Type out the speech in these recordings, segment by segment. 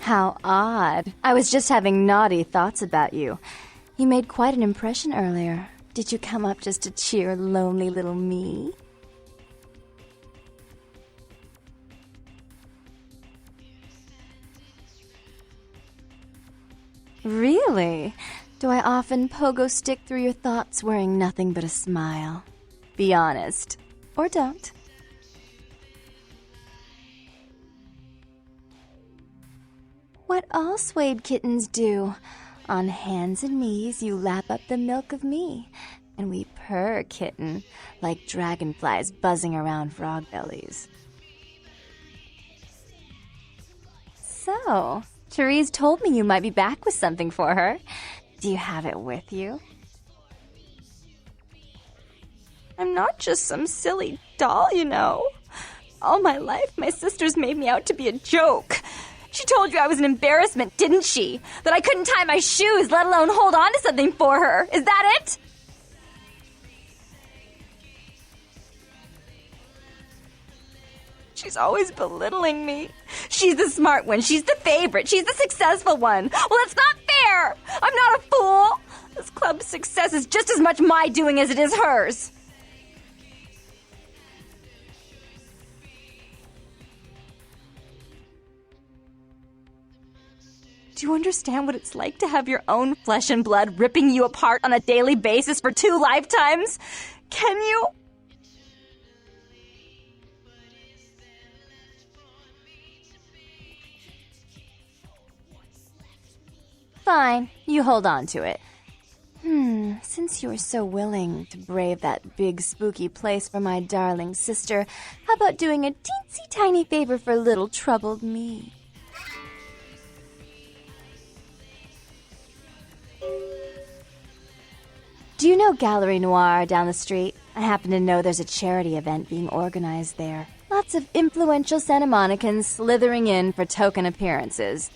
How odd. I was just having naughty thoughts about you. You made quite an impression earlier. Did you come up just to cheer lonely little me? Really? Do I often pogo stick through your thoughts wearing nothing but a smile? Be honest. Or don't. What all swayed kittens do. On hands and knees you lap up the milk of me, and we purr, kitten, like dragonflies buzzing around frog bellies. So, Therese told me you might be back with something for her. Do you have it with you? I'm not just some silly doll, you know. All my life, my sisters made me out to be a joke. She told you I was an embarrassment, didn't she? That I couldn't tie my shoes, let alone hold on to something for her. Is that it? She's always belittling me. She's the smart one. She's the favorite. She's the successful one. Well, it's not fair. I'm not a fool. This club's success is just as much my doing as it is hers. Do you understand what it's like to have your own flesh and blood ripping you apart on a daily basis for 2 lifetimes? Can you? Fine, you hold on to it. Since you were so willing to brave that big spooky place for my darling sister, how about doing a teensy tiny favor for little troubled me? Do you know Gallery Noir down the street? I happen to know there's a charity event being organized there. Lots of influential Santa Monicans slithering in for token appearances.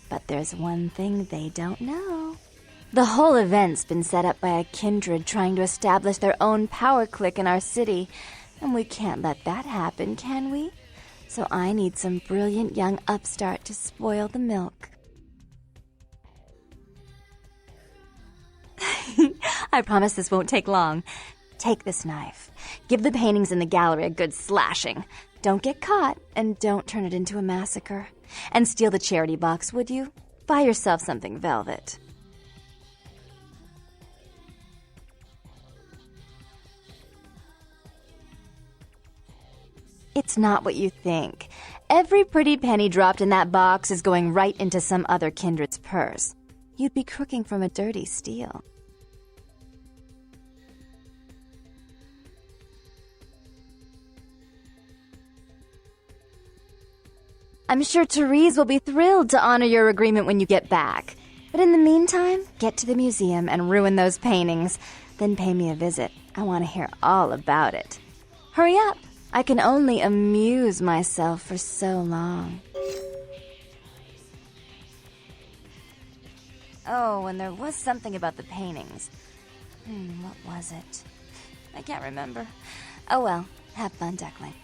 But there's one thing they don't know. The whole event's been set up by a kindred trying to establish their own power clique in our city, and we can't let that happen, can we? So I need some brilliant young upstart to spoil the milk. I promise this won't take long. Take this knife. Give the paintings in the gallery a good slashing. Don't get caught, and don't turn it into a massacre. And steal the charity box, would you? Buy yourself something velvet. It's not what you think. Every pretty penny dropped in that box is going right into some other kindred's purse. You'd be crooking from a dirty steal. I'm sure Therese will be thrilled to honor your agreement when you get back. But in the meantime, get to the museum and ruin those paintings. Then pay me a visit. I want to hear all about it. Hurry up! I can only amuse myself for so long. Oh, and there was something about the paintings. What was it? I can't remember. Oh well, have fun, Duckling.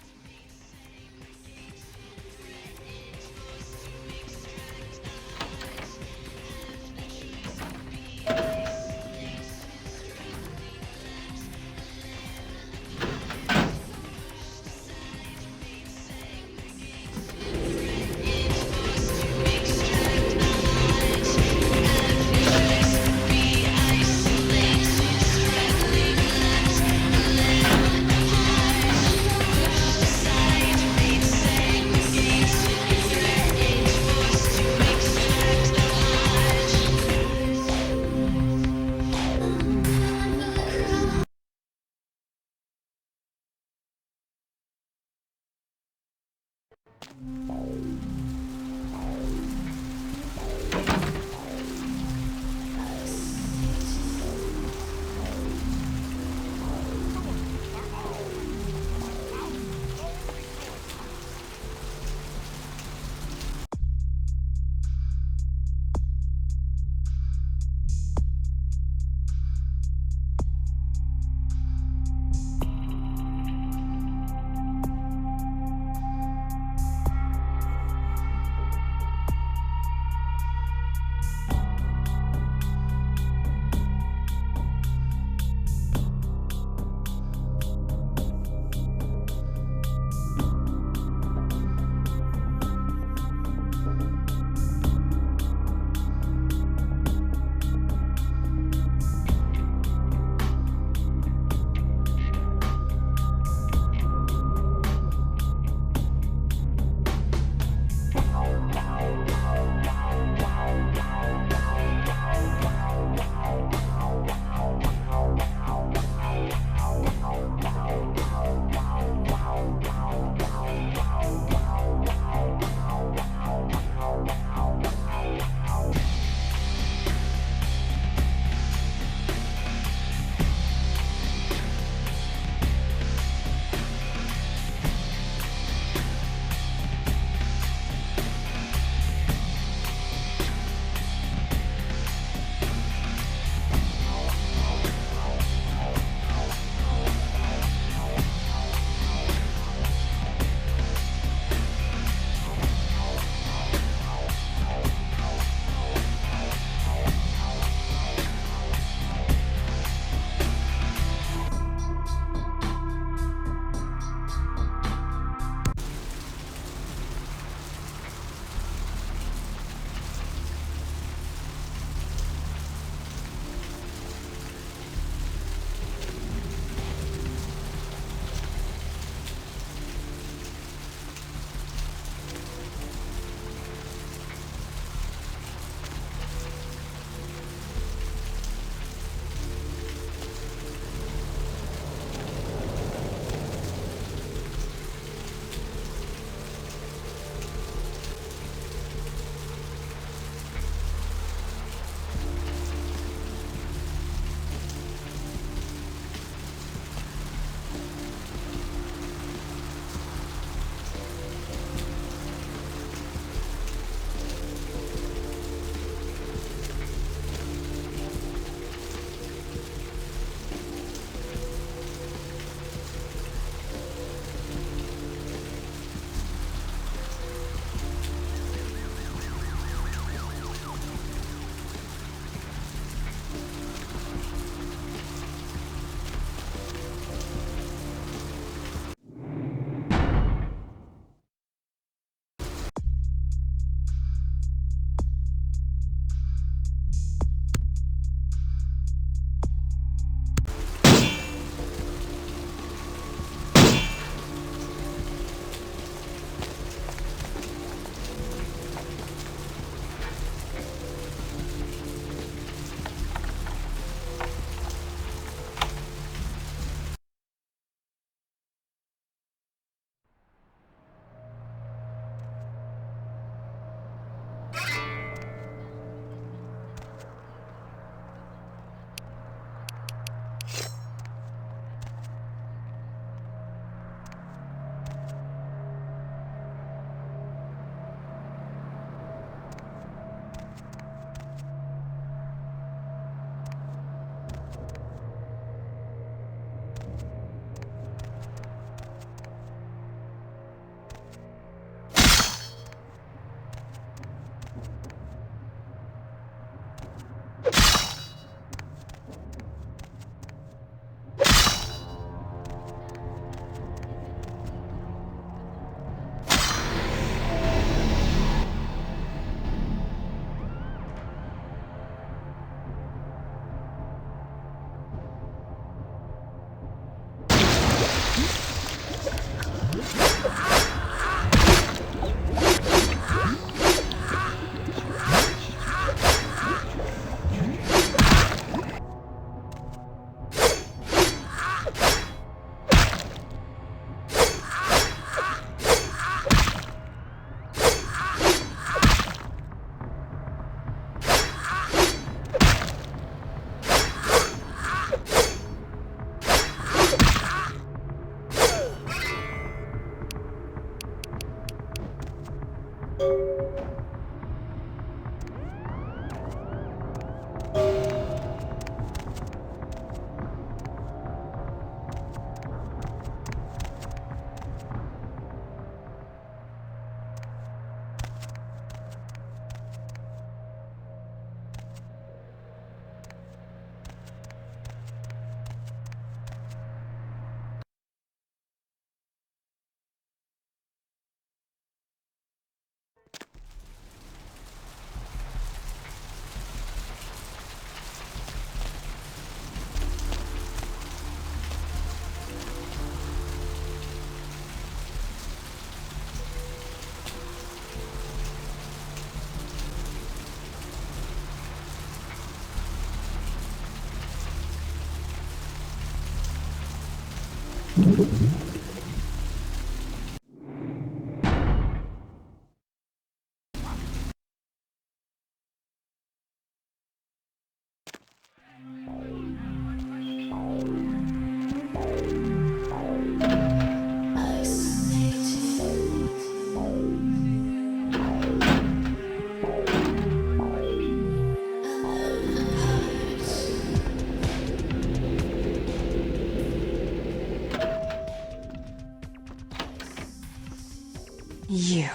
You.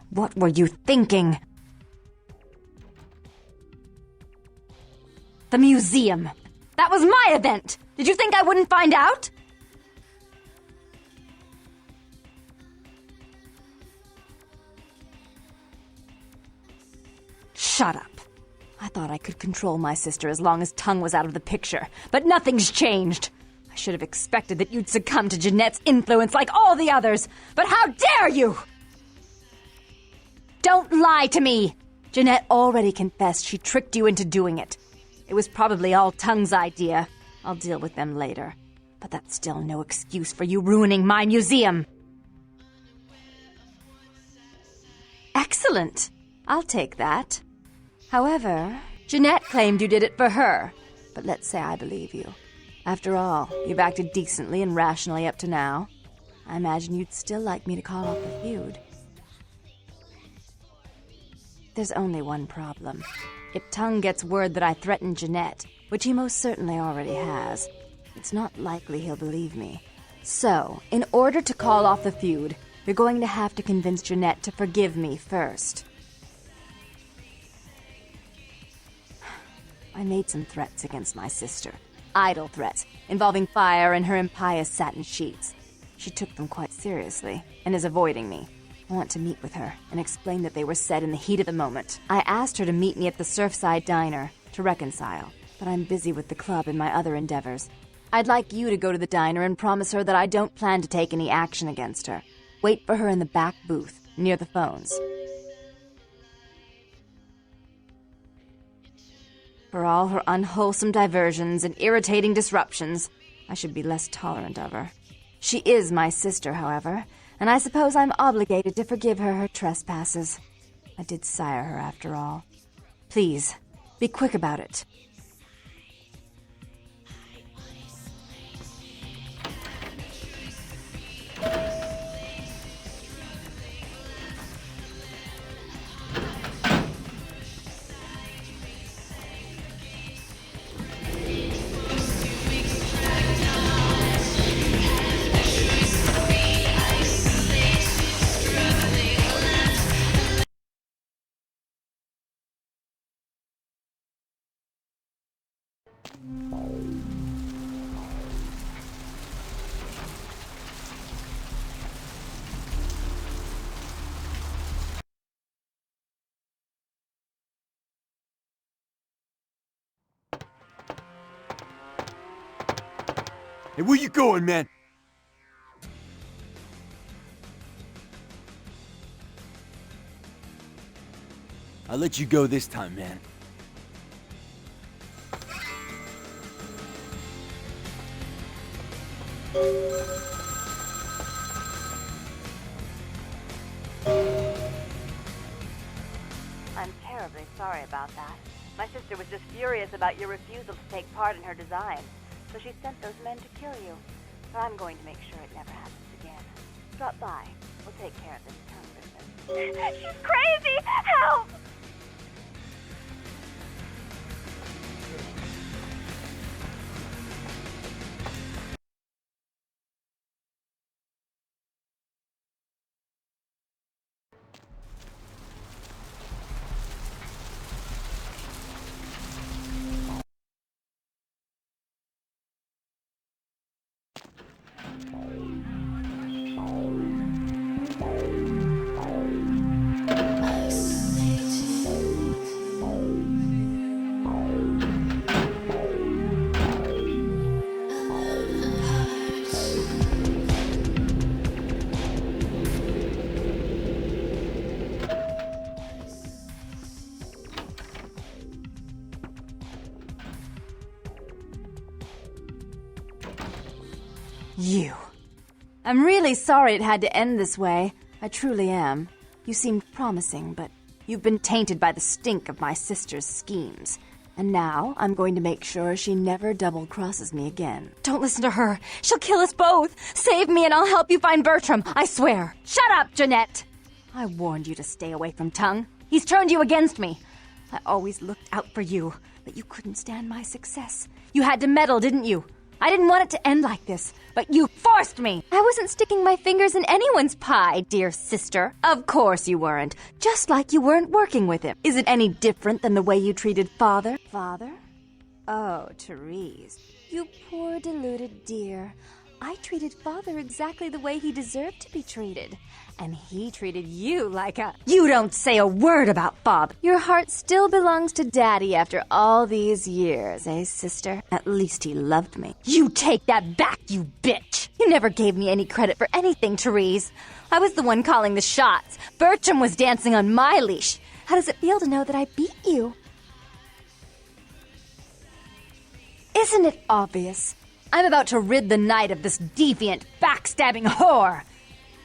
What were you thinking? The museum. That was my event! Did you think I wouldn't find out? Shut up. I thought I could control my sister as long as Tongue was out of the picture, but nothing's changed. I should have expected that you'd succumb to Jeanette's influence like all the others, but how dare you! Don't lie to me! Jeanette already confessed she tricked you into doing it. It was probably all Tongue's idea. I'll deal with them later. But that's still no excuse for you ruining my museum. Excellent. I'll take that. However, Jeanette claimed you did it for her. But let's say I believe you. After all, you've acted decently and rationally up to now. I imagine you'd still like me to call off the feud. There's only one problem. If Tongue gets word that I threatened Jeanette, which he most certainly already has, it's not likely he'll believe me. So, in order to call off the feud, you're going to have to convince Jeanette to forgive me first. I made some threats against my sister. Idle threats, involving fire and her impious satin sheets. She took them quite seriously, and is avoiding me. I want to meet with her and explain that they were said in the heat of the moment. I asked her to meet me at the Surfside Diner to reconcile, but I'm busy with the club and my other endeavors. I'd like you to go to the diner and promise her that I don't plan to take any action against her. Wait for her in the back booth, near the phones. For all her unwholesome diversions and irritating disruptions, I should be less tolerant of her. She is my sister, however, and I suppose I'm obligated to forgive her trespasses. I did sire her, after all. Please, be quick about it. Hey, where you going, man? I'll let you go this time, man. I'm terribly sorry about that. My sister was just furious about your refusal to take part in her design, so she sent those men to kill you. But I'm going to make sure it never happens again. Drop by. We'll take care of this town business. She's crazy! Help! You. I'm really sorry it had to end this way. I truly am. You seemed promising, but you've been tainted by the stink of my sister's schemes. And now I'm going to make sure she never double-crosses me again. Don't listen to her. She'll kill us both. Save me and I'll help you find Bertram. I swear. Shut up, Jeanette. I warned you to stay away from Tongue. He's turned you against me. I always looked out for you, but you couldn't stand my success. You had to meddle, didn't you? I didn't want it to end like this, but you forced me! I wasn't sticking my fingers in anyone's pie, dear sister. Of course you weren't. Just like you weren't working with him. Is it any different than the way you treated Father? Father? Oh, Therese. You poor deluded dear. I treated Father exactly the way he deserved to be treated. And he treated you like a... You don't say a word about Father. Your heart still belongs to Daddy after all these years, eh, sister? At least he loved me. You take that back, you bitch! You never gave me any credit for anything, Therese. I was the one calling the shots. Bertram was dancing on my leash. How does it feel to know that I beat you? Isn't it obvious? I'm about to rid the night of this deviant, backstabbing whore.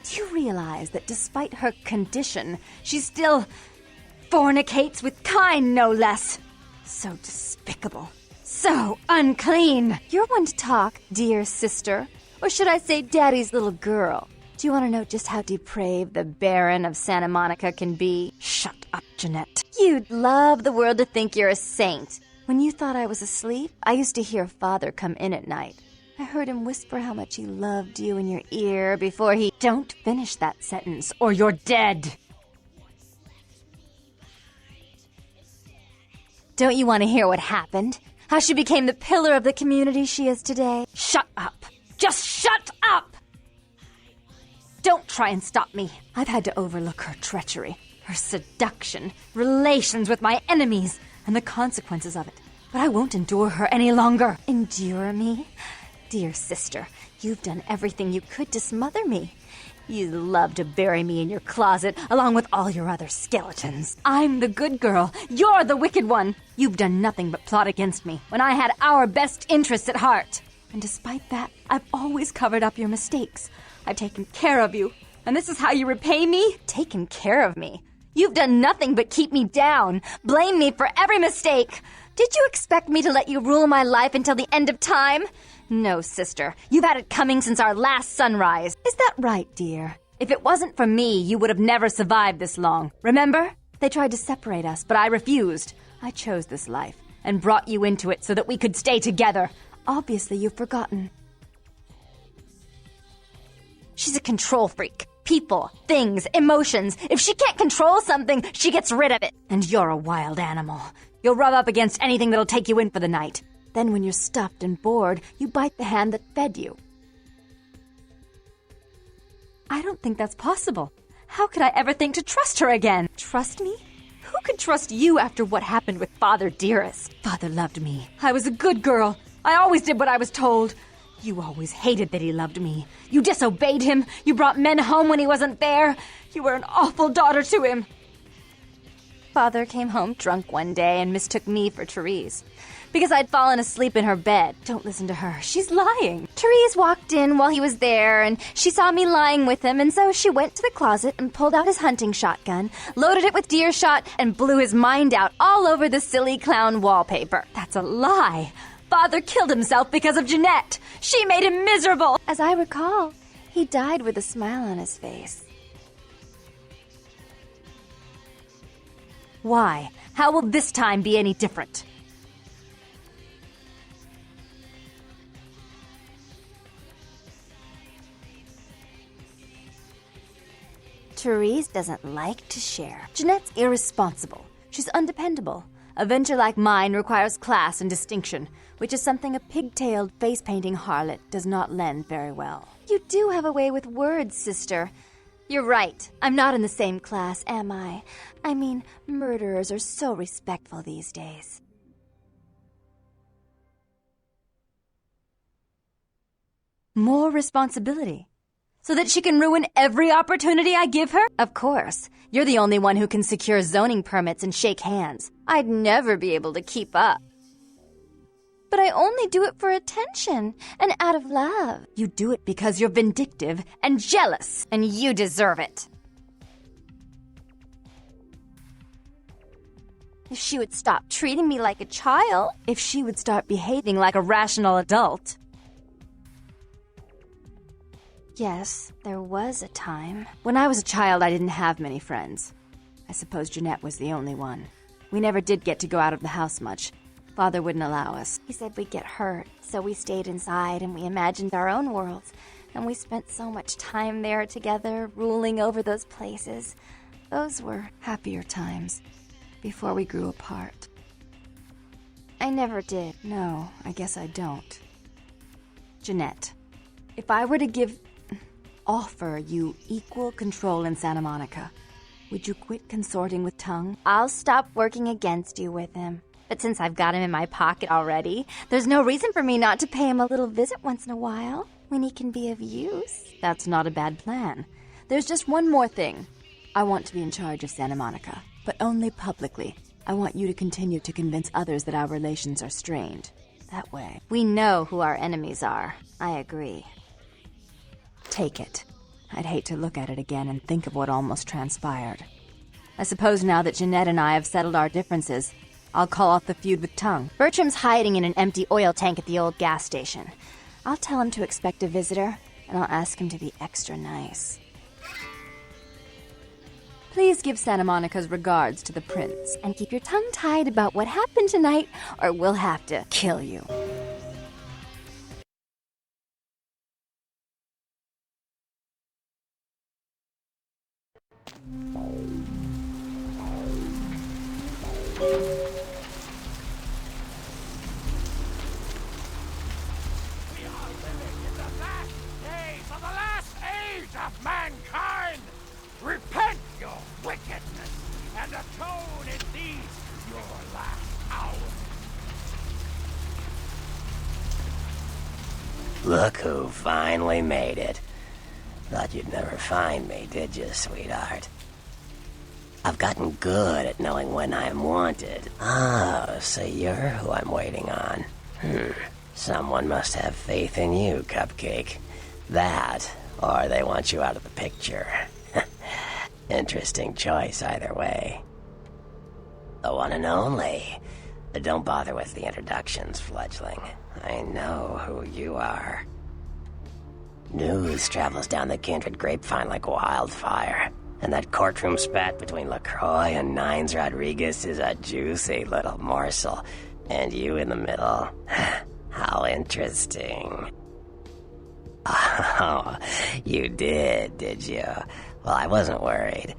Do you realize that despite her condition, she still fornicates with Kine, no less? So despicable. So unclean. You're one to talk, dear sister. Or should I say Daddy's little girl? Do you want to know just how depraved the Baron of Santa Monica can be? Shut up, Jeanette. You'd love the world to think you're a saint. When you thought I was asleep, I used to hear Father come in at night. I heard him whisper how much he loved you in your ear before he... Don't finish that sentence, or you're dead! Don't you want to hear what happened? How she became the pillar of the community she is today? Shut up! Just shut up! Don't try and stop me. I've had to overlook her treachery, her seduction, relations with my enemies, and the consequences of it. But I won't endure her any longer. Endure me? Dear sister, you've done everything you could to smother me. You love to bury me in your closet, along with all your other skeletons. I'm the good girl. You're the wicked one. You've done nothing but plot against me, when I had our best interests at heart. And despite that, I've always covered up your mistakes. I've taken care of you. And this is how you repay me? Taken care of me. You've done nothing but keep me down, blame me for every mistake. Did you expect me to let you rule my life until the end of time? No, sister. You've had it coming since our last sunrise. Is that right, dear? If it wasn't for me, you would have never survived this long. Remember? They tried to separate us, but I refused. I chose this life and brought you into it so that we could stay together. Obviously, you've forgotten. She's a control freak. People, things, emotions. If she can't control something, she gets rid of it. And you're a wild animal. You'll rub up against anything that'll take you in for the night. Then when you're stuffed and bored, you bite the hand that fed you. I don't think that's possible. How could I ever think to trust her again? Trust me? Who could trust you after what happened with Father Dearest? Father loved me. I was a good girl. I always did what I was told. You always hated that he loved me. You disobeyed him. You brought men home when he wasn't there. You were an awful daughter to him. Father came home drunk one day and mistook me for Therese. Because I'd fallen asleep in her bed. Don't listen to her. She's lying. Therese walked in while he was there, and she saw me lying with him, and so she went to the closet and pulled out his hunting shotgun, loaded it with deer shot, and blew his mind out all over the silly clown wallpaper. That's a lie. Father killed himself because of Jeanette. She made him miserable. As I recall, he died with a smile on his face. Why? How will this time be any different? Therese doesn't like to share. Jeanette's irresponsible. She's undependable. A venture like mine requires class and distinction, which is something a pigtailed, face-painting harlot does not lend very well. You do have a way with words, sister. You're right. I'm not in the same class, am I? I mean, murderers are so respectful these days. More responsibility. So that she can ruin every opportunity I give her? Of course. You're the only one who can secure zoning permits and shake hands. I'd never be able to keep up. But I only do it for attention and out of love. You do it because you're vindictive and jealous, and you deserve it. If she would stop treating me like a child, if she would start behaving like a rational adult. Yes, there was a time. When I was a child, I didn't have many friends. I suppose Jeanette was the only one. We never did get to go out of the house much. Father wouldn't allow us. He said we'd get hurt, so we stayed inside and we imagined our own worlds. And we spent so much time there together, ruling over those places. Those were happier times, before we grew apart. I never did. No, I guess I don't. Jeanette, if I were to offer you equal control in Santa Monica, would you quit consorting with Tongue? I'll stop working against you with him. But since I've got him in my pocket already, there's no reason for me not to pay him a little visit once in a while, when he can be of use. That's not a bad plan. There's just one more thing. I want to be in charge of Santa Monica, but only publicly. I want you to continue to convince others that our relations are strained. That way, we know who our enemies are. I agree. Take it. I'd hate to look at it again and think of what almost transpired. I suppose now that Jeanette and I have settled our differences, I'll call off the feud with Tongue. Bertram's hiding in an empty oil tank at the old gas station. I'll tell him to expect a visitor, and I'll ask him to be extra nice. Please give Santa Monica's regards to the prince, and keep your tongue tied about what happened tonight, or we'll have to kill you. Of mankind, repent your wickedness and atone in these your last hours. Look who finally made it. Thought you'd never find me, did you, sweetheart? I've gotten good at knowing when I'm wanted. Oh, so you're who I'm waiting on. Someone must have faith in you, Cupcake. That, or they want you out of the picture. Interesting choice either way. The one and only. But don't bother with the introductions, fledgling. I know who you are. News travels down the kindred grapevine like wildfire. And that courtroom spat between LaCroix and Nines Rodriguez is a juicy little morsel. And you in the middle. How interesting. Oh, you did you? Well, I wasn't worried.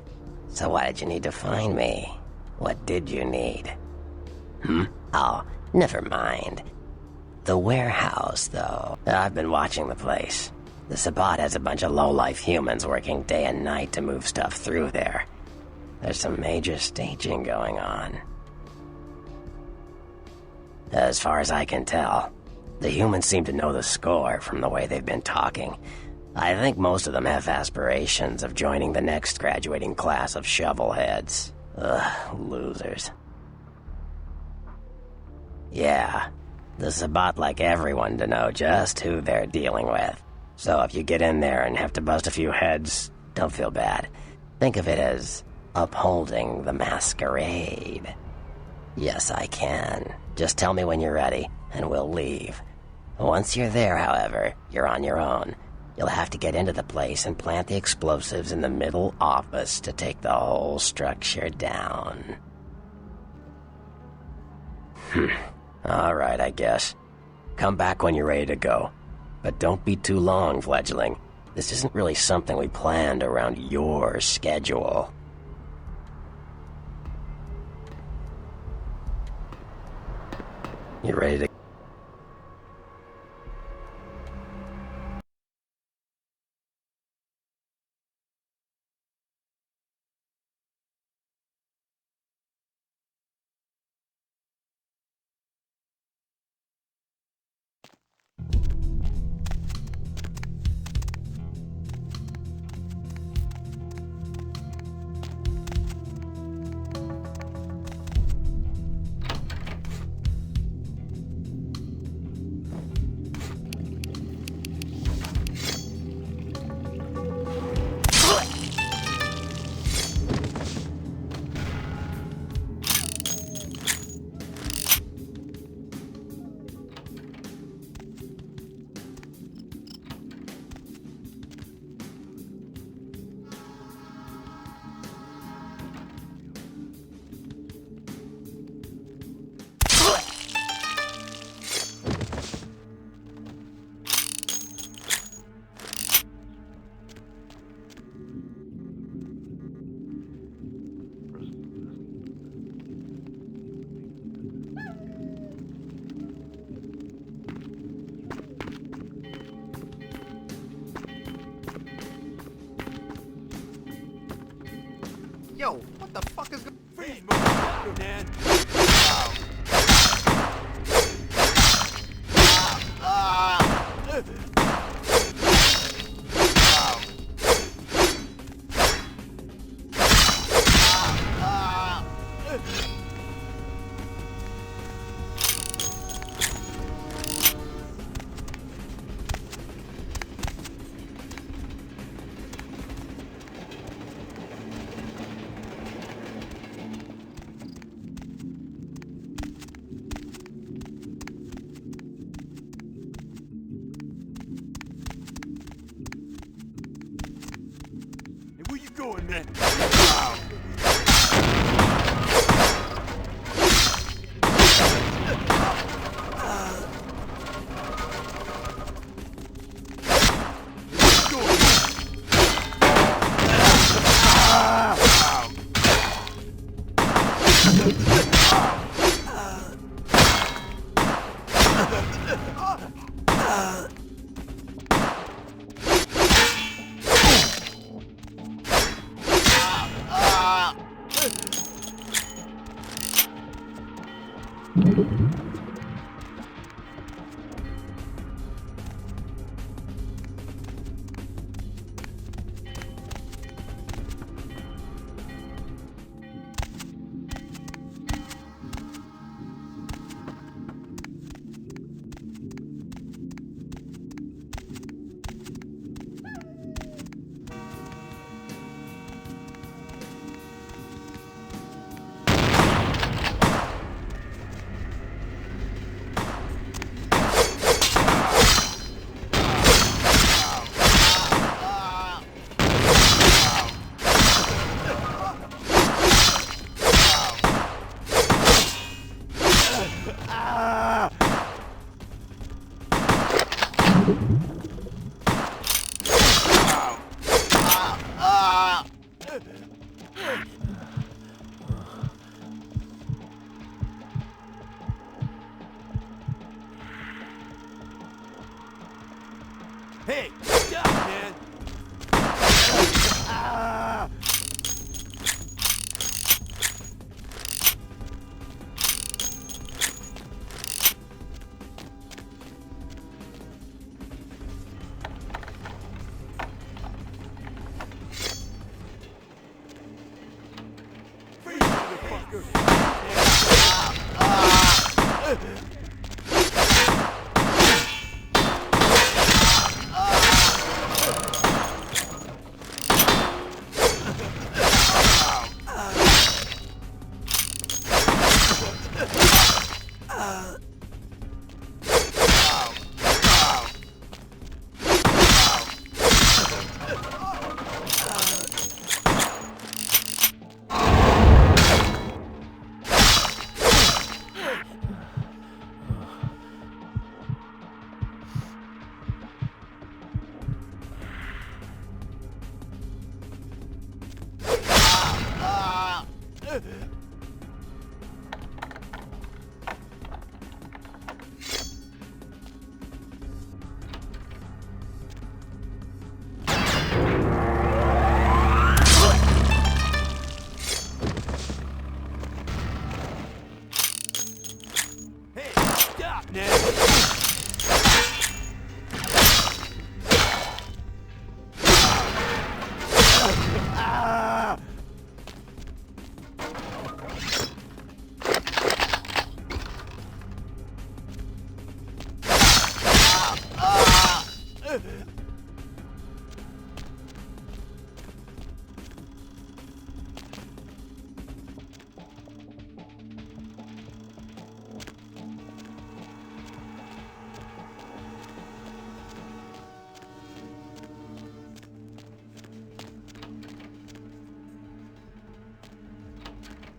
So why did you need to find me? What did you need? Oh, never mind. The warehouse, though. I've been watching the place. The Sabbat has a bunch of low-life humans working day and night to move stuff through there. There's some major staging going on. As far as I can tell, the humans seem to know the score from the way they've been talking. I think most of them have aspirations of joining the next graduating class of shovelheads. Ugh, losers. Yeah, this is about like everyone to know just who they're dealing with. So if you get in there and have to bust a few heads, don't feel bad. Think of it as upholding the masquerade. Yes, I can. Just tell me when you're ready, and we'll leave. Once you're there, however, you're on your own. You'll have to get into the place and plant the explosives in the middle office to take the whole structure down. Alright, I guess. Come back when you're ready to go. But don't be too long, fledgling. This isn't really something we planned around your schedule. You ready to... Yo, what the fuck is going on? Freeze, motherfucker, man. Hey, where you going, man? Hey, stop, Ned!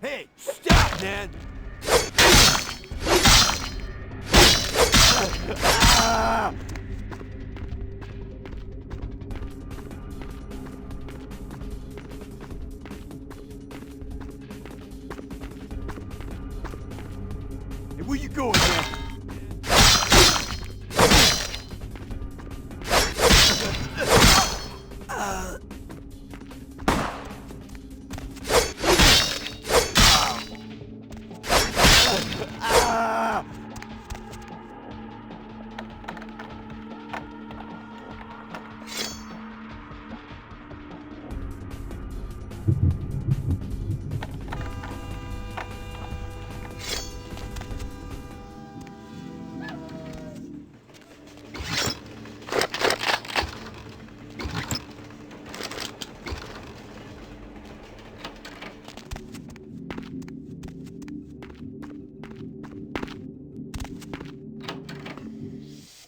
Hey, stop, Ned! Hey, where you going, Ned?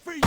Freeze!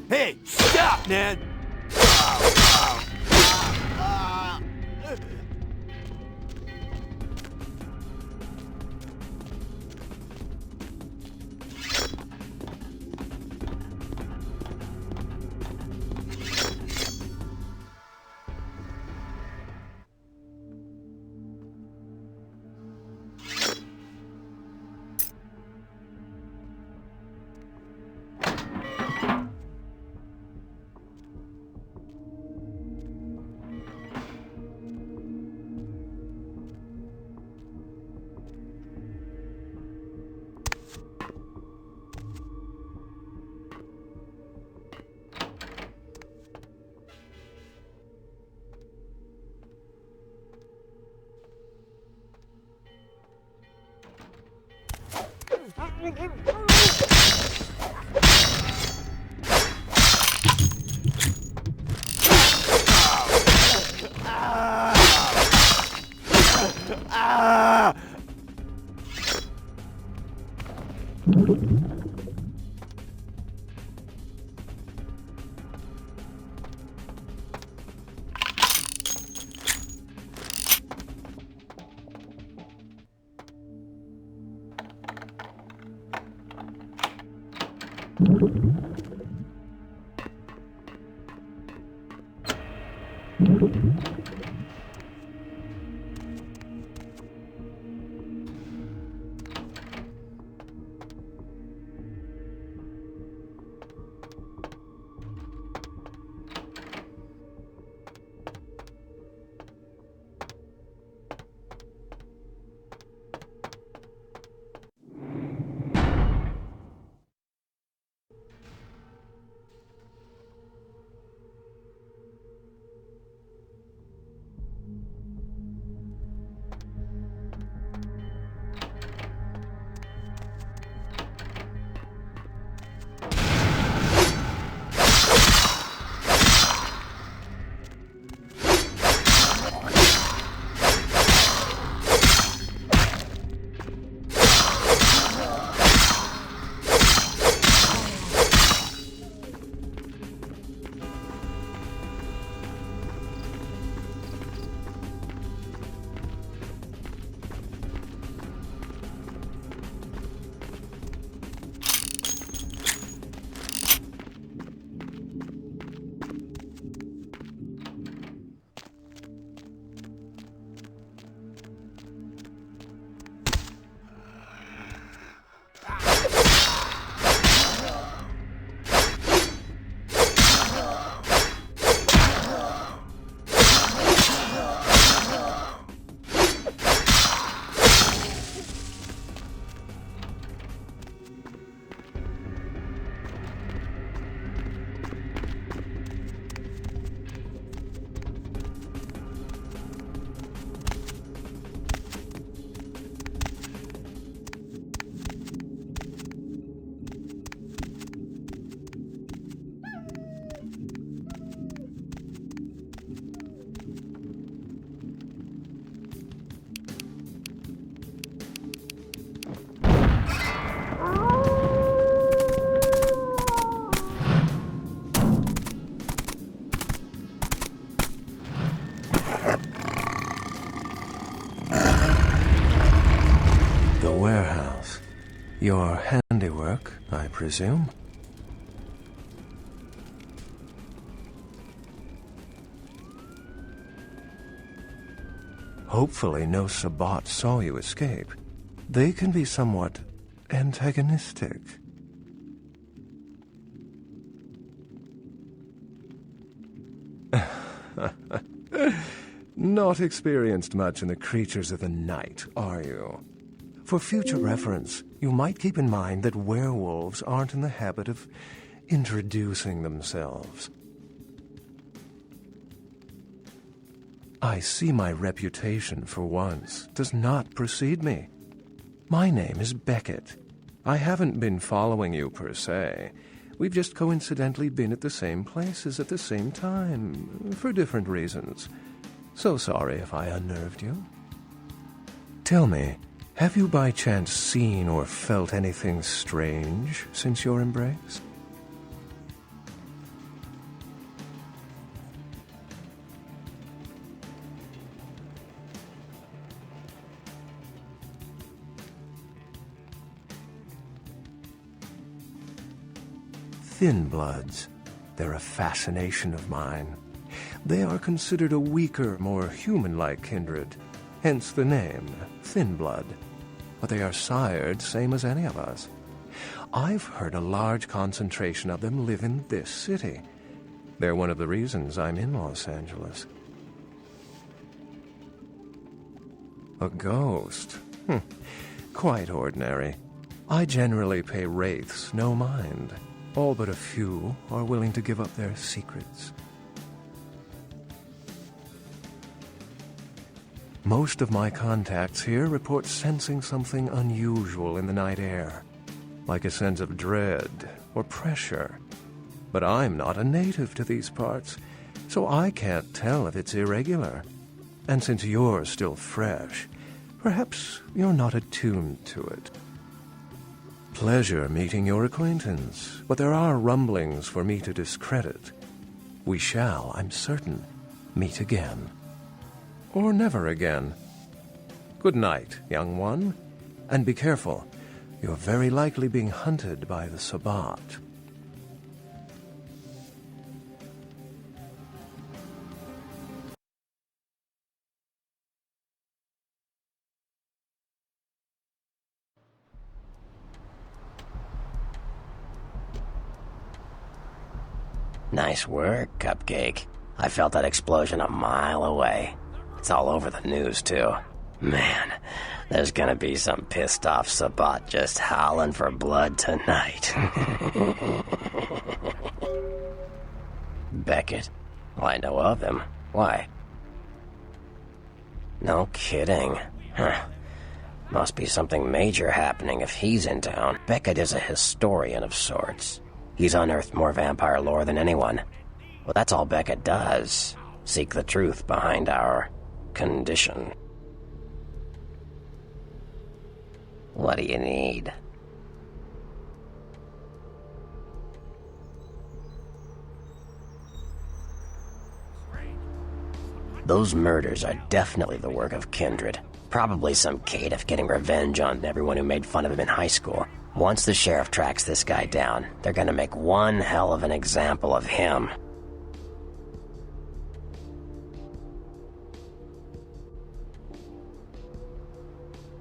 Hey, stop, Ned! Your handiwork, I presume? Hopefully no Sabbat saw you escape. They can be somewhat antagonistic. Not experienced much in the creatures of the night, are you? For future reference, you might keep in mind that werewolves aren't in the habit of introducing themselves. I see my reputation, for once, does not precede me. My name is Beckett. I haven't been following you per se. We've just coincidentally been at the same places at the same time, for different reasons. So sorry if I unnerved you. Tell me, have you by chance seen or felt anything strange since your embrace? Thin bloods. They're a fascination of mine. They are considered a weaker, more human-like kindred, hence the name, thin blood. But they are sired same as any of us. I've heard a large concentration of them live in this city. They're one of the reasons I'm in Los Angeles. A ghost? Quite ordinary. I generally pay wraiths no mind. All but a few are willing to give up their secrets. Most of my contacts here report sensing something unusual in the night air, like a sense of dread or pressure. But I'm not a native to these parts, so I can't tell if it's irregular. And since you're still fresh, perhaps you're not attuned to it. Pleasure meeting your acquaintance, but there are rumblings for me to discredit. We shall, I'm certain, meet again. Or never again. Good night, young one. And be careful. You're very likely being hunted by the Sabbat. Nice work, Cupcake. I felt that explosion a mile away. It's all over the news, too. Man, there's gonna be some pissed off Sabat just howling for blood tonight. Beckett? Well, I know of him. Why? No kidding. Huh. Must be something major happening if he's in town. Beckett is a historian of sorts. He's unearthed more vampire lore than anyone. Well, that's all Beckett does. Seek the truth behind our condition. What do you need? Those murders are definitely the work of Kindred. Probably some caitiff getting revenge on everyone who made fun of him in high school. Once the sheriff tracks this guy down, they're gonna make one hell of an example of him.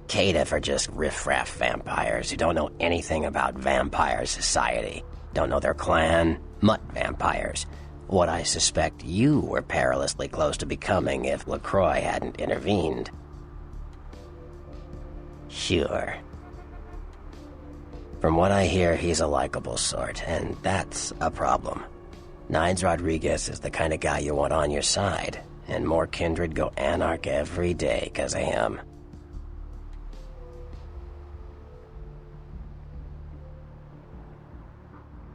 Caitiff are just riffraff vampires who don't know anything about vampire society. Don't know their clan, mutt vampires. What I suspect you were perilously close to becoming if LaCroix hadn't intervened. Sure. From what I hear, he's a likable sort, and that's a problem. Nines Rodriguez is the kind of guy you want on your side, and more Kindred go anarch every day 'cause of him.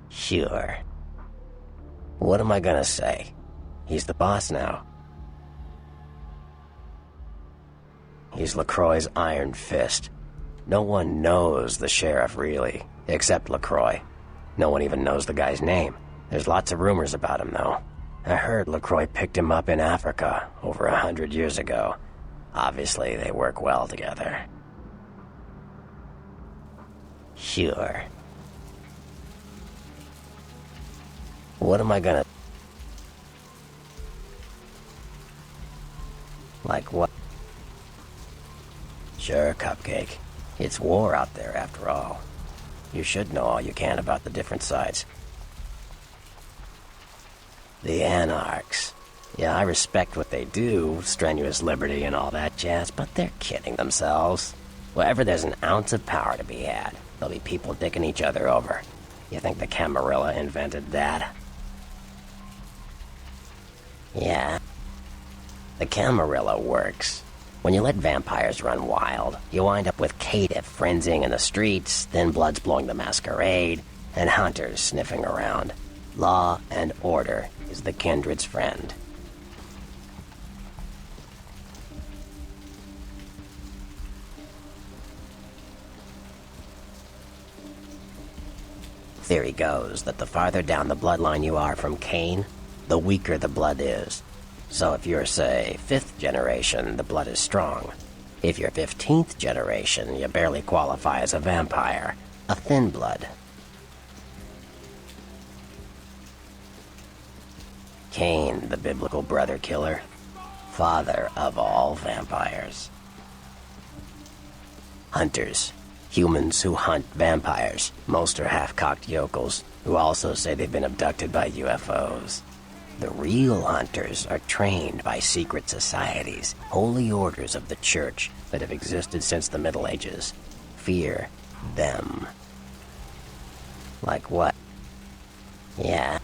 Sure. What am I gonna say? He's the boss now. He's LaCroix's iron fist. No one knows the sheriff, really, except LaCroix. No one even knows the guy's name. There's lots of rumors about him, though. I heard LaCroix picked him up in Africa over 100 years ago. Obviously, they work well together. Sure. What am I gonna... Like what? Sure, Cupcake. It's war out there, after all. You should know all you can about the different sides. The Anarchs. Yeah, I respect what they do, strenuous liberty and all that jazz, but they're kidding themselves. Wherever there's an ounce of power to be had, there'll be people dicking each other over. You think the Camarilla invented that? Yeah. The Camarilla works. When you let vampires run wild, you wind up with caitiff frenzying in the streets, then bloods blowing the masquerade, and hunters sniffing around. Law and order is the Kindred's friend. Theory goes that the farther down the bloodline you are from Cain, the weaker the blood is. So if you're, say, 5th generation, the blood is strong. If you're 15th generation, you barely qualify as a vampire, a thin blood. Cain, the biblical brother killer, father of all vampires. Hunters, humans who hunt vampires. Most are half-cocked yokels, who also say they've been abducted by UFOs. The real hunters are trained by secret societies, holy orders of the church that have existed since the Middle Ages. Fear them. Like what? Yeah.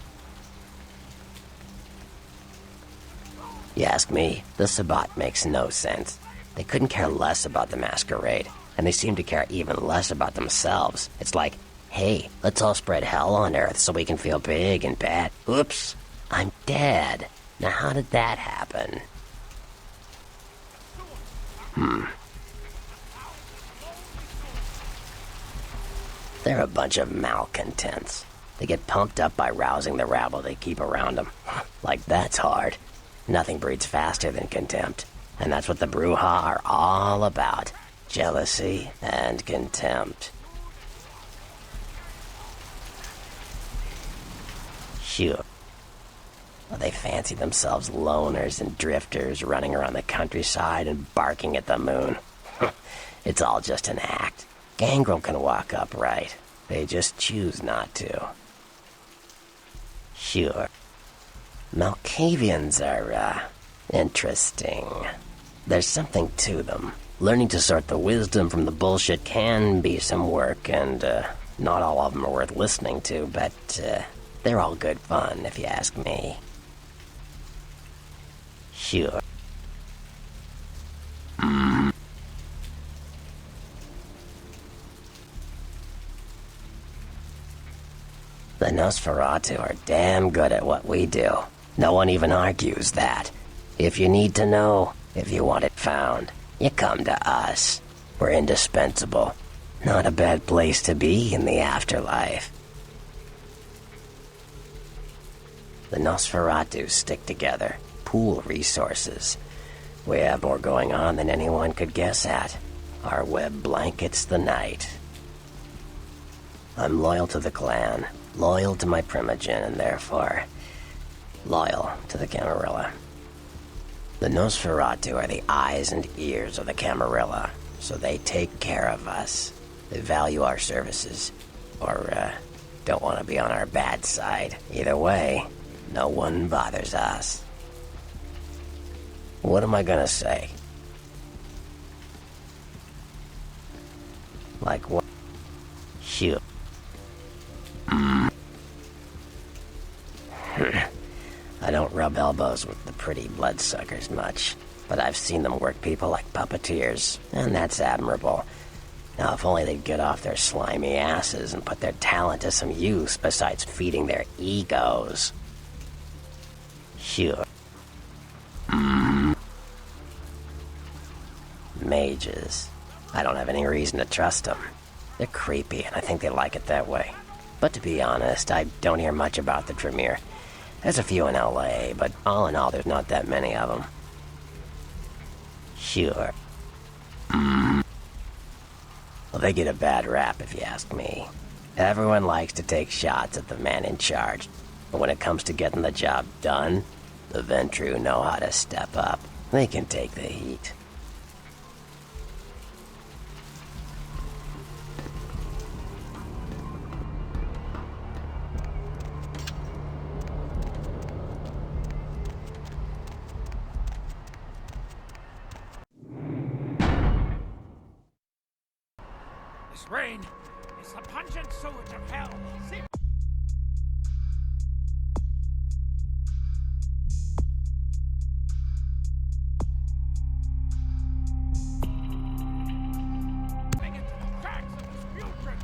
You ask me, the Sabbat makes no sense. They couldn't care less about the masquerade, and they seem to care even less about themselves. It's like, hey, let's all spread hell on Earth so we can feel big and bad. Oops. I'm dead. Now how did that happen? They're a bunch of malcontents. They get pumped up by rousing the rabble they keep around them. Like that's hard. Nothing breeds faster than contempt. And that's what the Brujah are all about. Jealousy and contempt. Sure. Well, they fancy themselves loners and drifters running around the countryside and barking at the moon. It's all just an act. Gangrel can walk upright. They just choose not to. Sure. Malkavians are, interesting. There's something to them. Learning to sort the wisdom from the bullshit can be some work, and, not all of them are worth listening to, but, they're all good fun, if you ask me. Sure. The Nosferatu are damn good at what we do. No one even argues that. If you need to know, if you want it found, you come to us. We're indispensable. Not a bad place to be in the afterlife. The Nosferatu stick together, pool resources. We have more going on than anyone could guess at. Our web blankets the night. I'm loyal to the clan, loyal to my primogen, and therefore loyal to the Camarilla. The Nosferatu are the eyes and ears of the Camarilla, so they take care of us. They value our services, or don't want to be on our bad side. Either way, no one bothers us. What am I gonna say? Like what? Shoot. I don't rub elbows with the pretty bloodsuckers much, but I've seen them work people like puppeteers, and that's admirable. Now, if only they'd get off their slimy asses and put their talent to some use besides feeding their egos. Sure. Mages. I don't have any reason to trust them. They're creepy, and I think they like it that way. But to be honest, I don't hear much about the Tremere. There's a few in LA, but all in all, there's not that many of them. Sure. Well, they get a bad rap, if you ask me. Everyone likes to take shots at the man in charge, but when it comes to getting the job done, the Ventru know how to step up. They can take the heat. This rain is the pungent sewage of hell. Seeping into the cracks of this putrid.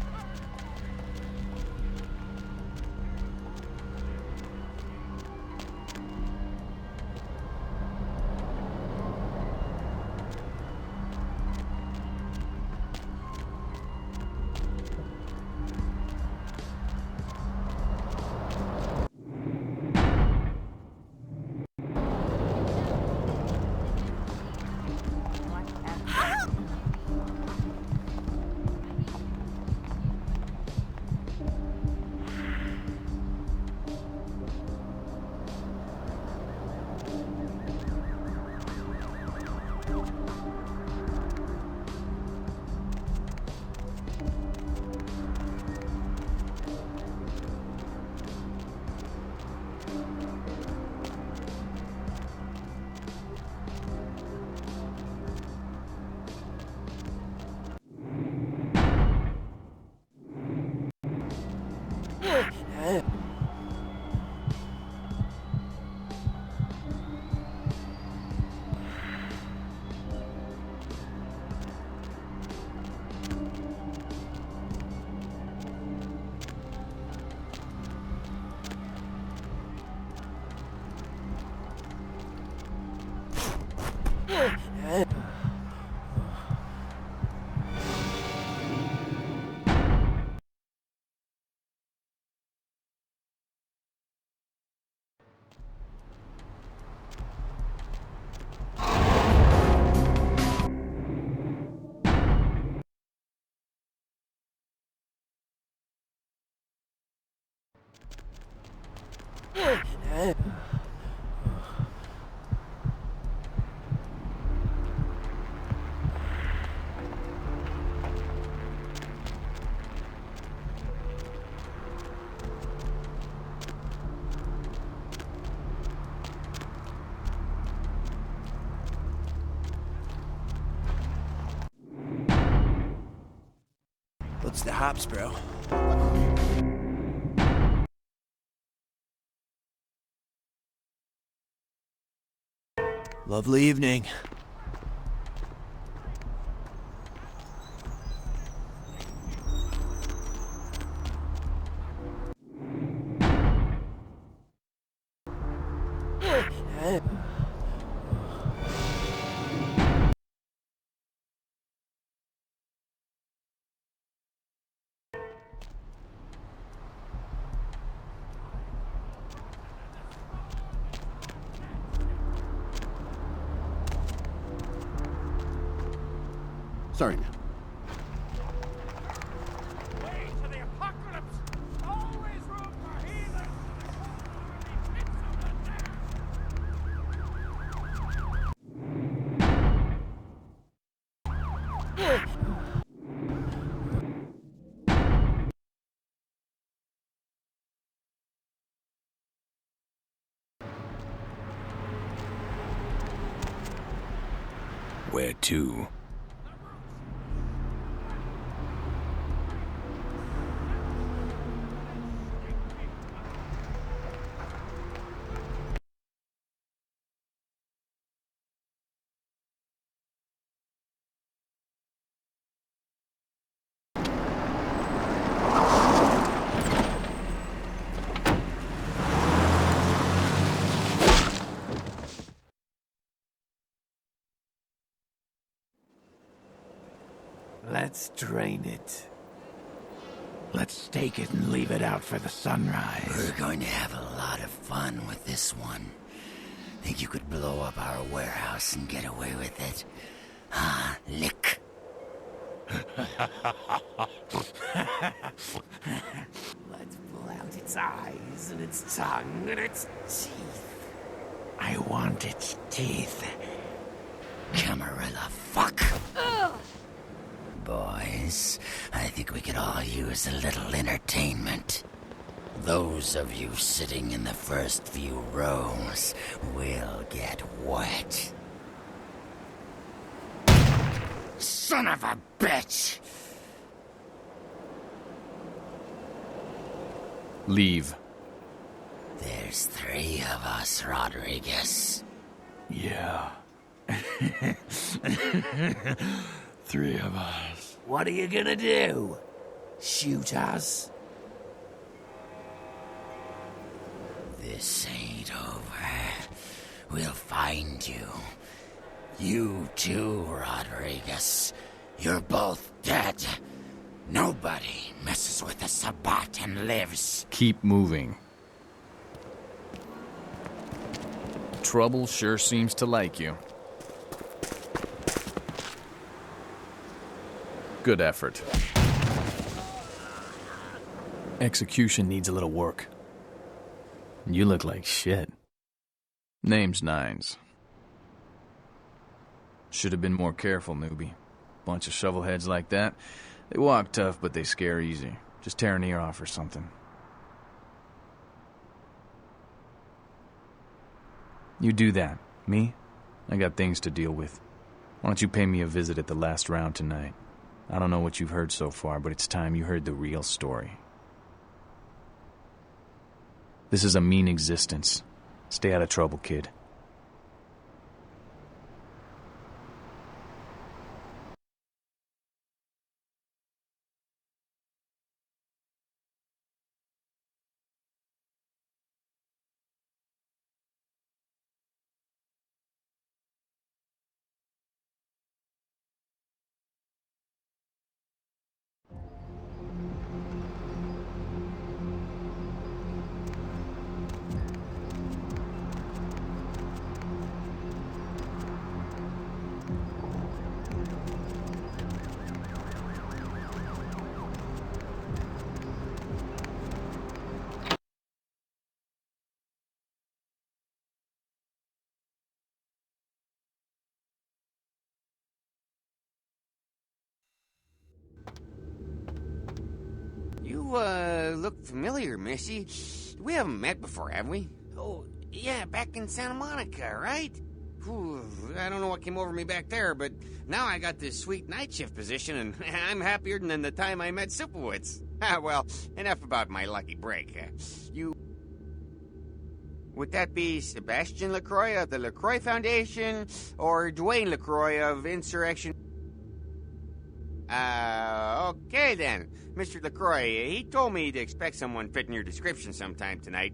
hops, bro. Lovely evening. Sorry, man. Way to the apocalypse! Always room for heathens to the pits of the damned! Where to? Let's drain it. Let's stake it and leave it out for the sunrise. We're going to have a lot of fun with this one. Think you could blow up our warehouse and get away with it? Huh, lick? Let's pull out its eyes and its tongue and its teeth. I want its teeth. Camarilla, fuck! Boys, I think we could all use a little entertainment. Those of you sitting in the first few rows will get wet. Son of a bitch! Leave. There's 3 of us, Rodriguez. Yeah. 3 of us. What are you gonna do? Shoot us? This ain't over. We'll find you. You too, Rodriguez. You're both dead. Nobody messes with the Sabbat and lives. Keep moving. Trouble sure seems to like you. Good effort. Execution needs a little work. You look like shit. Name's Nines. Should have been more careful, newbie. Bunch of shovelheads like that. They walk tough, but they scare easy. Just tear an ear off or something. You do that. Me? I got things to deal with. Why don't you pay me a visit at the last round tonight? I don't know what you've heard so far, but it's time you heard the real story. This is a mean existence. Stay out of trouble, kid. You, look familiar, Missy. We haven't met before, have we? Oh, yeah, back in Santa Monica, right? Whew, I don't know what came over me back there, but now I got this sweet night shift position, and I'm happier than the time I met Supowitz. Well, enough about my lucky break. Would that be Sebastian LaCroix of the LaCroix Foundation, or Dwayne LaCroix of Insurrection? Okay then. Mr. LaCroix, he told me to expect someone fitting your description sometime tonight.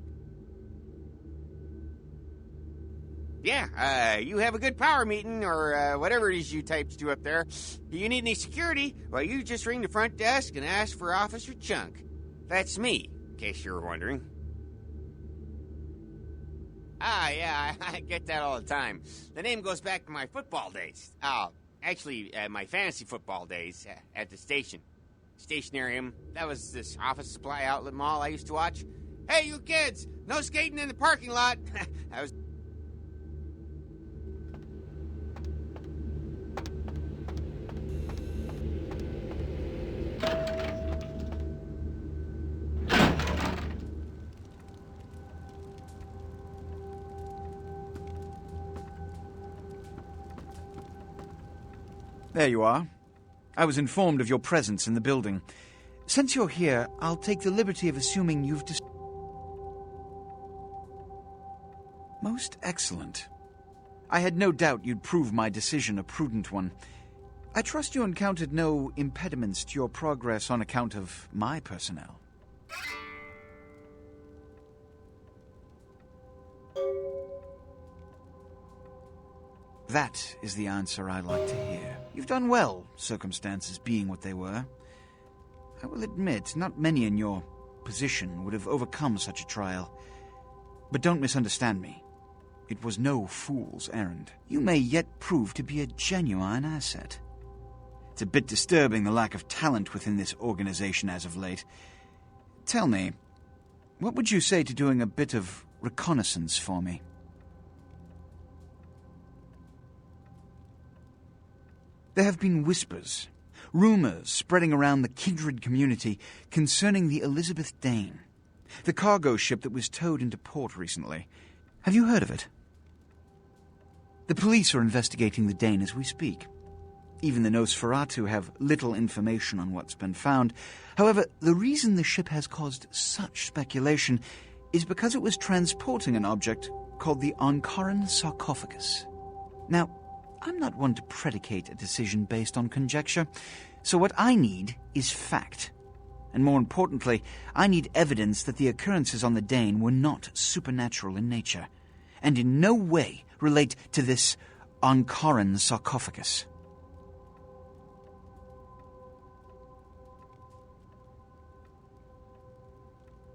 Yeah, you have a good power meeting, or whatever it is you types do up there. Do you need any security? Well, you just ring the front desk and ask for Officer Chunk. That's me, in case you were wondering. Yeah, I get that all the time. The name goes back to my football days. Actually, my fantasy football days at the station. Stationarium. That was this office supply outlet mall I used to watch. Hey, you kids! No skating in the parking lot! I was... There you are. I was informed of your presence in the building. Since you're here, I'll take the liberty of assuming you've Most excellent. I had no doubt you'd prove my decision a prudent one. I trust you encountered no impediments to your progress on account of my personnel. That is the answer I like to hear. You've done well, circumstances being what they were. I will admit, not many in your position would have overcome such a trial. But don't misunderstand me. It was no fool's errand. You may yet prove to be a genuine asset. It's a bit disturbing, the lack of talent within this organization as of late. Tell me, what would you say to doing a bit of reconnaissance for me? There have been whispers, rumors spreading around the kindred community concerning the Elizabeth Dane, the cargo ship that was towed into port recently. Have you heard of it? The police are investigating the Dane as we speak. Even the Nosferatu have little information on what's been found. However, the reason the ship has caused such speculation is because it was transporting an object called the Ankaran sarcophagus. Now, I'm not one to predicate a decision based on conjecture, so what I need is fact. And more importantly, I need evidence that the occurrences on the Dane were not supernatural in nature, and in no way relate to this Ankaran sarcophagus.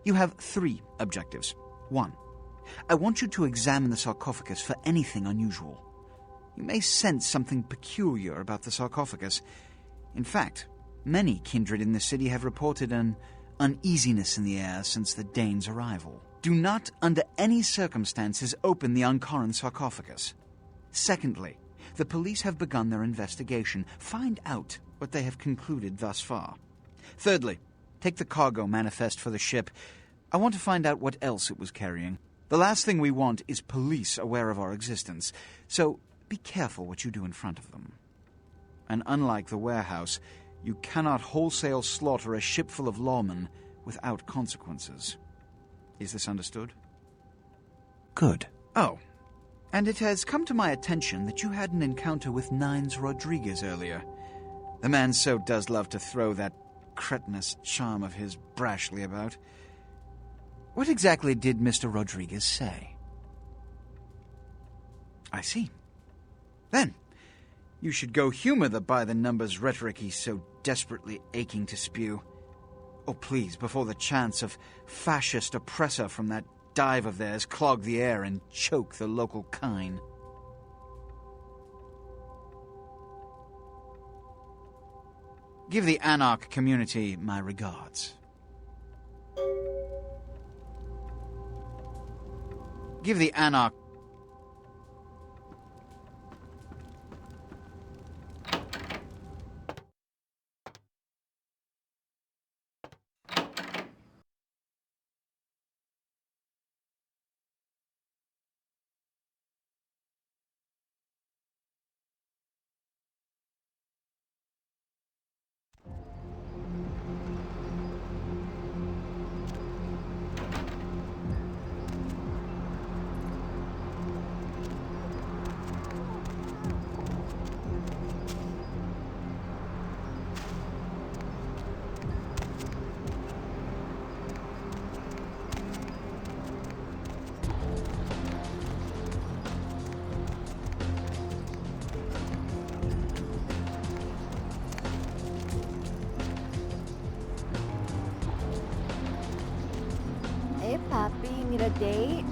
You have 3 objectives. 1. I want you to examine the sarcophagus for anything unusual. You may sense something peculiar about the sarcophagus. In fact, many kindred in the city have reported an uneasiness in the air since the Dane's arrival. Do not, under any circumstances, open the Ankaran sarcophagus. Secondly, the police have begun their investigation. Find out what they have concluded thus far. Thirdly, take the cargo manifest for the ship. I want to find out what else it was carrying. The last thing we want is police aware of our existence, so be careful what you do in front of them. And unlike the warehouse, you cannot wholesale slaughter a ship full of lawmen without consequences. Is this understood? Good. Oh, and it has come to my attention that you had an encounter with Nines Rodriguez earlier. The man so does love to throw that cretinous charm of his brashly about. What exactly did Mr. Rodriguez say? I see. Then, you should go humor the by-the-numbers rhetoric he's so desperately aching to spew. Oh, please, before the chance of fascist oppressor from that dive of theirs clog the air and choke the local kine. Give the Anarch community my regards. Give the Anarch Hey, Pappy, you need a date?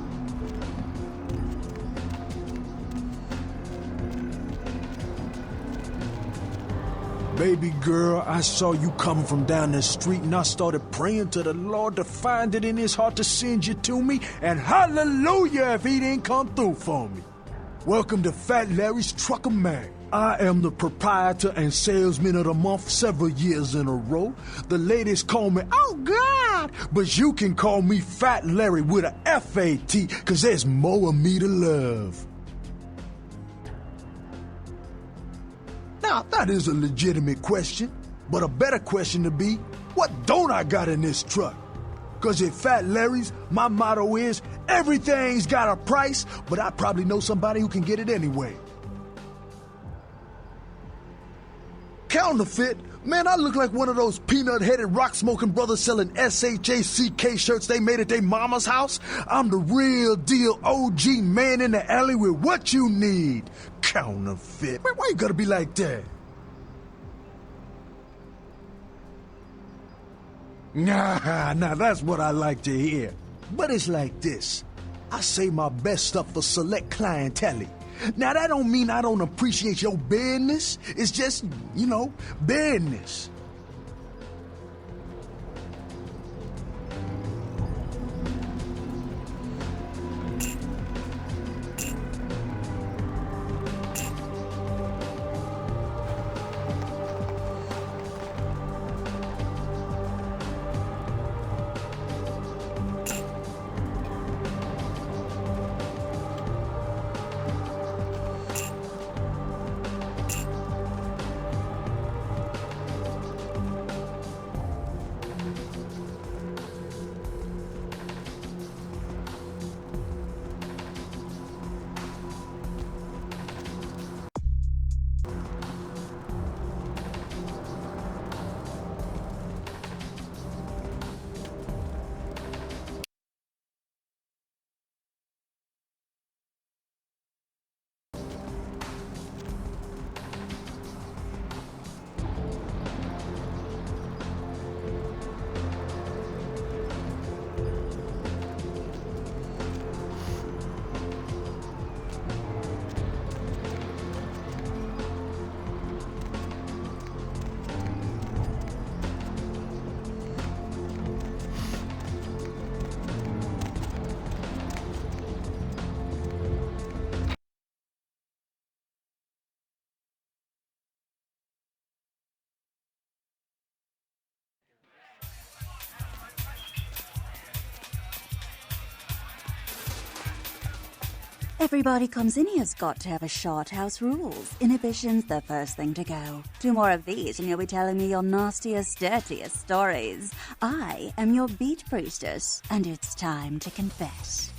Baby girl, I saw you coming from down the street and I started praying to the Lord to find it in his heart to send you to me, and hallelujah if he didn't come through for me. Welcome to Fat Larry's Trucker Mag. I am the proprietor and salesman of the month several years in a row. The ladies call me, oh God, but you can call me Fat Larry with a F-A-T, cause there's more of me to love. Now, that is a legitimate question, but a better question to be, what don't I got in this truck? Cause at Fat Larry's, my motto is, everything's got a price, but I probably know somebody who can get it anyway. Counterfeit? Man, I look like one of those peanut-headed rock-smoking brothers selling SHACK shirts they made at their mama's house. I'm the real deal OG man in the alley with what you need. Counterfeit? Man, why you gotta be like that? Nah, that's what I like to hear. But it's like this. I save my best stuff for select clientele. Now, that don't mean I don't appreciate your business. It's just, business. Everybody comes in here's got to have a short house rules. Inhibition's the first thing to go. 2 more of these and you'll be telling me your nastiest, dirtiest stories. I am your beat priestess, and it's time to confess.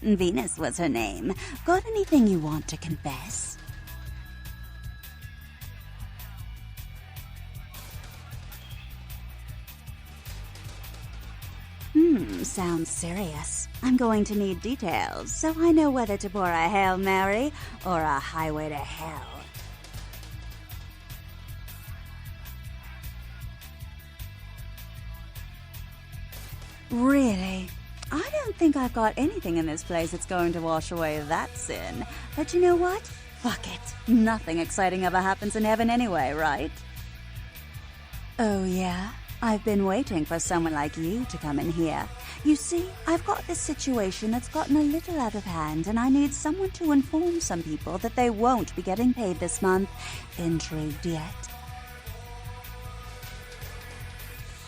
Venus was her name. Got anything you want to confess? Sounds serious. I'm going to need details, so I know whether to pour a Hail Mary or a highway to hell. Really? I don't think I've got anything in this place that's going to wash away that sin. But you know what? Fuck it. Nothing exciting ever happens in heaven anyway, right? Oh yeah? I've been waiting for someone like you to come in here. You see, I've got this situation that's gotten a little out of hand, and I need someone to inform some people that they won't be getting paid this month. Intrigued yet?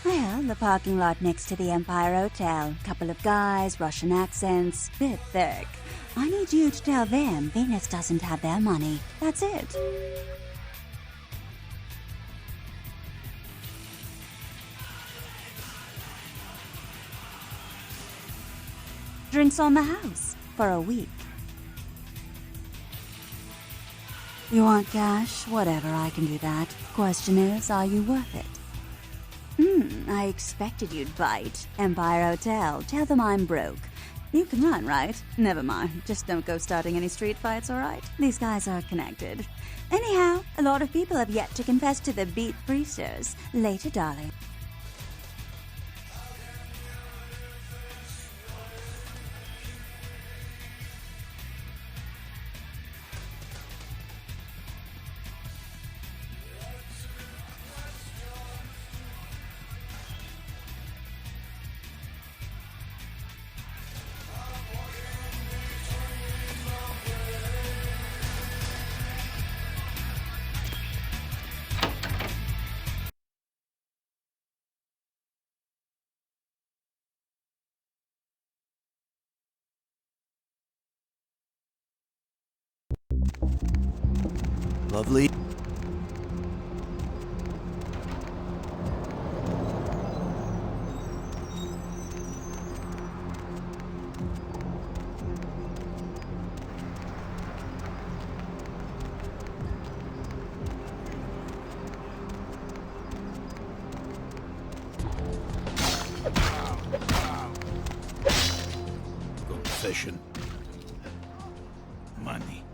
Well, the parking lot next to the Empire Hotel. Couple of guys, Russian accents, bit thick. I need you to tell them Venus doesn't have their money. That's it. Drinks on the house for a week. You want cash? Whatever, I can do that. Question is, are you worth it? I expected you'd bite. Empire Hotel. Tell them I'm broke. You can run, right? Never mind. Just don't go starting any street fights, alright? These guys are connected. Anyhow, a lot of people have yet to confess to the beat priesters. Later, darling. Lovely. Confession. Money.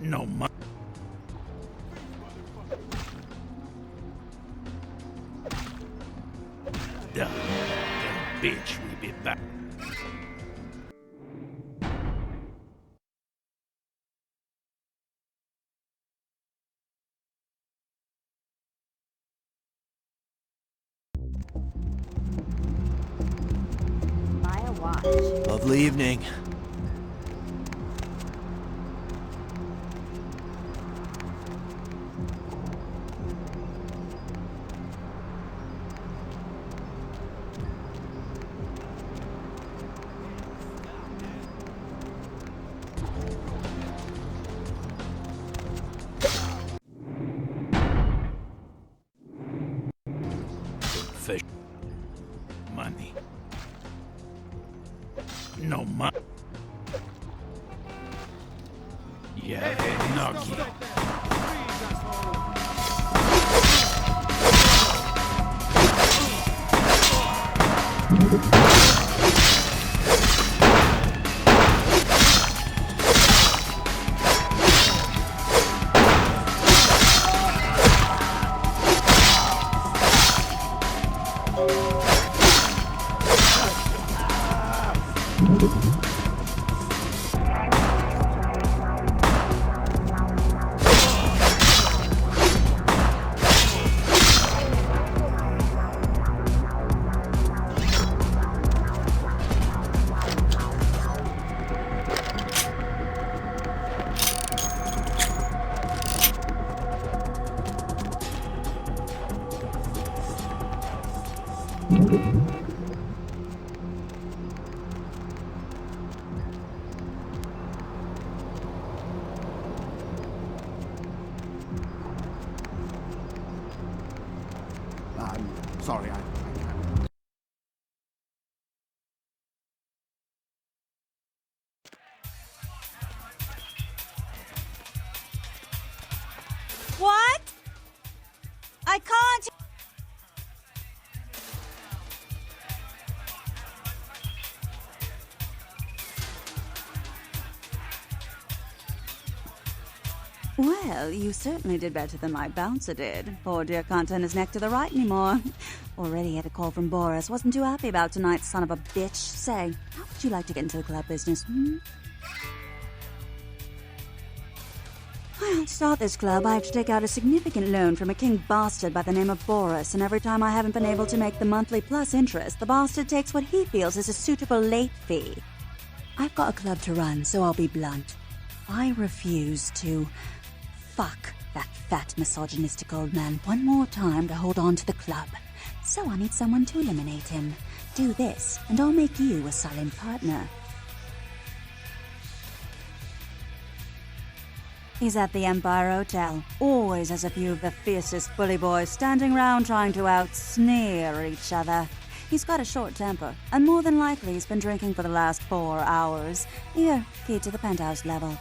No money. Dumb bitch, we be back. Buy a watch. Lovely evening. Fish. Money. No money. Yeah, Nagi. I'm sorry, I can't. What? I can't. Well, you certainly did better than my bouncer did. Poor dear can't turn his neck to the right anymore. Already had a call from Boris. Wasn't too happy about tonight's son of a bitch. Say, how would you like to get into the club business, Well, to start this club, I have to take out a significant loan from a king bastard by the name of Boris, and every time I haven't been able to make the monthly plus interest, the bastard takes what he feels is a suitable late fee. I've got a club to run, so I'll be blunt. I refuse to fuck that fat misogynistic old man one more time to hold on to the club. So I need someone to eliminate him. Do this, and I'll make you a silent partner. He's at the Empire Hotel. Always has a few of the fiercest bully boys standing round trying to out-sneer each other. He's got a short temper, and more than likely he's been drinking for the last 4 hours. Here, key to the penthouse level.